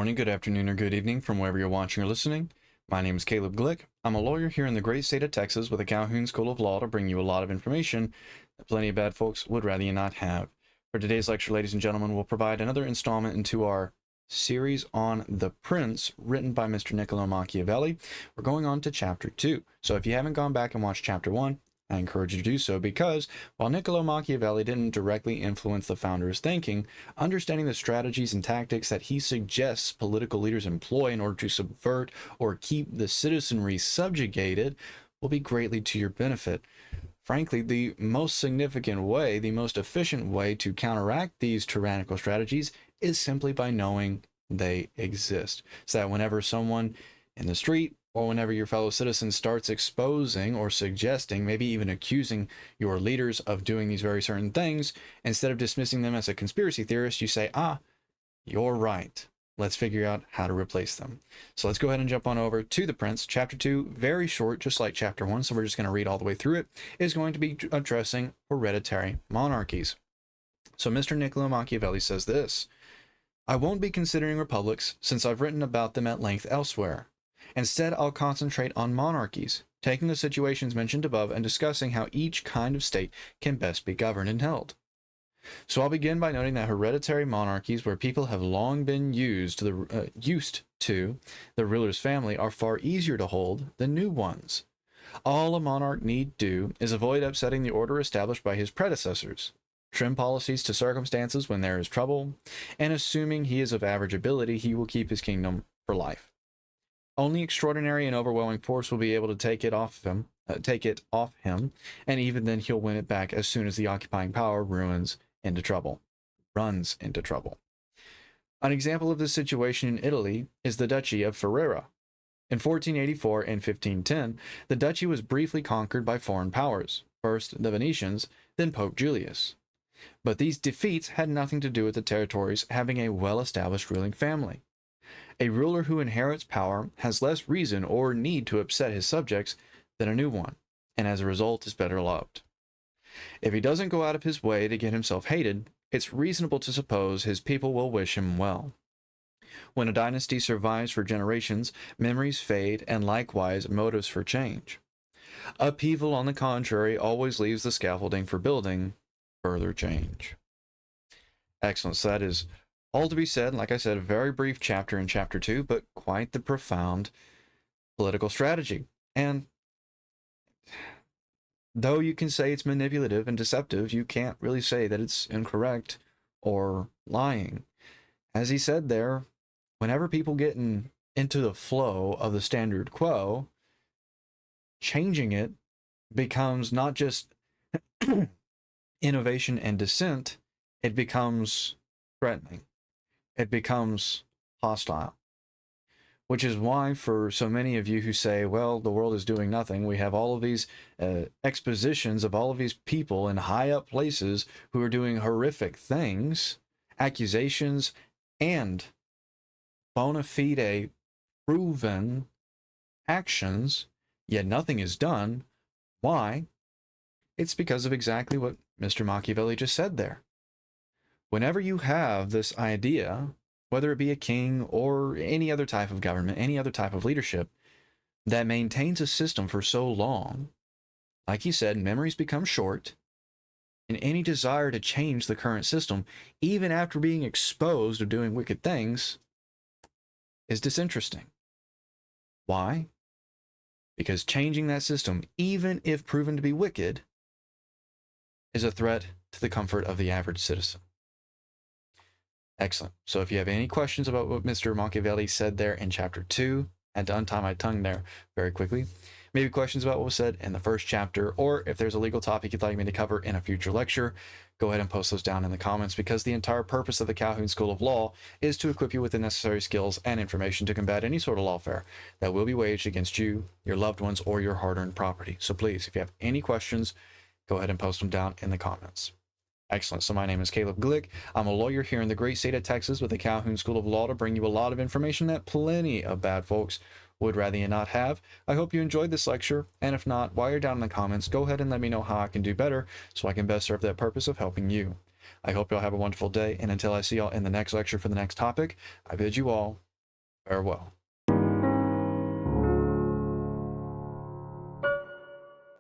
morning, good afternoon, or good evening from wherever you're watching or listening. My name is Caleb Glick. I'm a lawyer here in the great state of Texas with the Calhoun School of Law to bring you a lot of information that plenty of bad folks would rather you not have. For today's lecture, ladies and gentlemen, we'll provide another installment into our series on The Prince, written by Mr. Niccolo Machiavelli. We're going on to Chapter 2. So if you haven't gone back and watched Chapter 1, I encourage you to do so because while Niccolo Machiavelli didn't directly influence the founder's thinking, understanding the strategies and tactics that he suggests political leaders employ in order to subvert or keep the citizenry subjugated will be greatly to your benefit. Frankly, the most significant way, the most efficient way to counteract these tyrannical strategies is simply by knowing they exist. So that whenever someone in the street or whenever your fellow citizen starts exposing or suggesting, maybe even accusing your leaders of doing these very certain things, instead of dismissing them as a conspiracy theorist, you say, you're right. Let's figure out how to replace them. So let's go ahead and jump on over to The Prince. Chapter 2, very short, just like Chapter 1, so we're just going to read all the way through it, is going to be addressing hereditary monarchies. So Mr. Niccolo Machiavelli says this: I won't be considering republics since I've written about them at length elsewhere. Instead, I'll concentrate on monarchies, taking the situations mentioned above and discussing how each kind of state can best be governed and held. So I'll begin by noting that hereditary monarchies, where people have long been used to the ruler's family, are far easier to hold than new ones. All a monarch need do is avoid upsetting the order established by his predecessors, trim policies to circumstances when there is trouble, and assuming he is of average ability, he will keep his kingdom for life. Only extraordinary and overwhelming force will be able to take it off him, and even then he'll win it back as soon as the occupying power runs into trouble. An example of this situation in Italy is the Duchy of Ferrara. In 1484 and 1510, the duchy was briefly conquered by foreign powers, first the Venetians, then Pope Julius. But these defeats had nothing to do with the territories having a well-established ruling family. A ruler who inherits power has less reason or need to upset his subjects than a new one, and as a result is better loved. If he doesn't go out of his way to get himself hated, it's reasonable to suppose his people will wish him well. When a dynasty survives for generations, memories fade and likewise motives for change. Upheaval, on the contrary, always leaves the scaffolding for building further change. Excellent. So that is all to be said. Like I said, a very brief chapter in Chapter 2, but quite the profound political strategy. And though you can say it's manipulative and deceptive, you can't really say that it's incorrect or lying. As he said there, whenever people get into the flow of the standard quo, changing it becomes not just innovation and dissent, it becomes threatening. It becomes hostile. Which is why for so many of you who say, well, the world is doing nothing, we have all of these expositions of all of these people in high up places who are doing horrific things, accusations, and bona fide proven actions, yet nothing is done. Why? It's because of exactly what Mr. Machiavelli just said there. Whenever you have this idea, whether it be a king or any other type of government, any other type of leadership, that maintains a system for so long, like he said, memories become short, and any desire to change the current system, even after being exposed of doing wicked things, is disinteresting. Why? Because changing that system, even if proven to be wicked, is a threat to the comfort of the average citizen. Excellent. So if you have any questions about what Mr. Machiavelli said there in Chapter 2, I had to untie my tongue there very quickly. Maybe questions about what was said in the first chapter, or if there's a legal topic you'd like me to cover in a future lecture, go ahead and post those down in the comments, because the entire purpose of the Calhoun School of Law is to equip you with the necessary skills and information to combat any sort of lawfare that will be waged against you, your loved ones, or your hard-earned property. So please, if you have any questions, go ahead and post them down in the comments. Excellent. So my name is Caleb Glick. I'm a lawyer here in the great state of Texas with the Calhoun School of Law to bring you a lot of information that plenty of bad folks would rather you not have. I hope you enjoyed this lecture, and if not, while you're down in the comments, go ahead and let me know how I can do better so I can best serve that purpose of helping you. I hope y'all have a wonderful day, and until I see y'all in the next lecture for the next topic, I bid you all Farewell.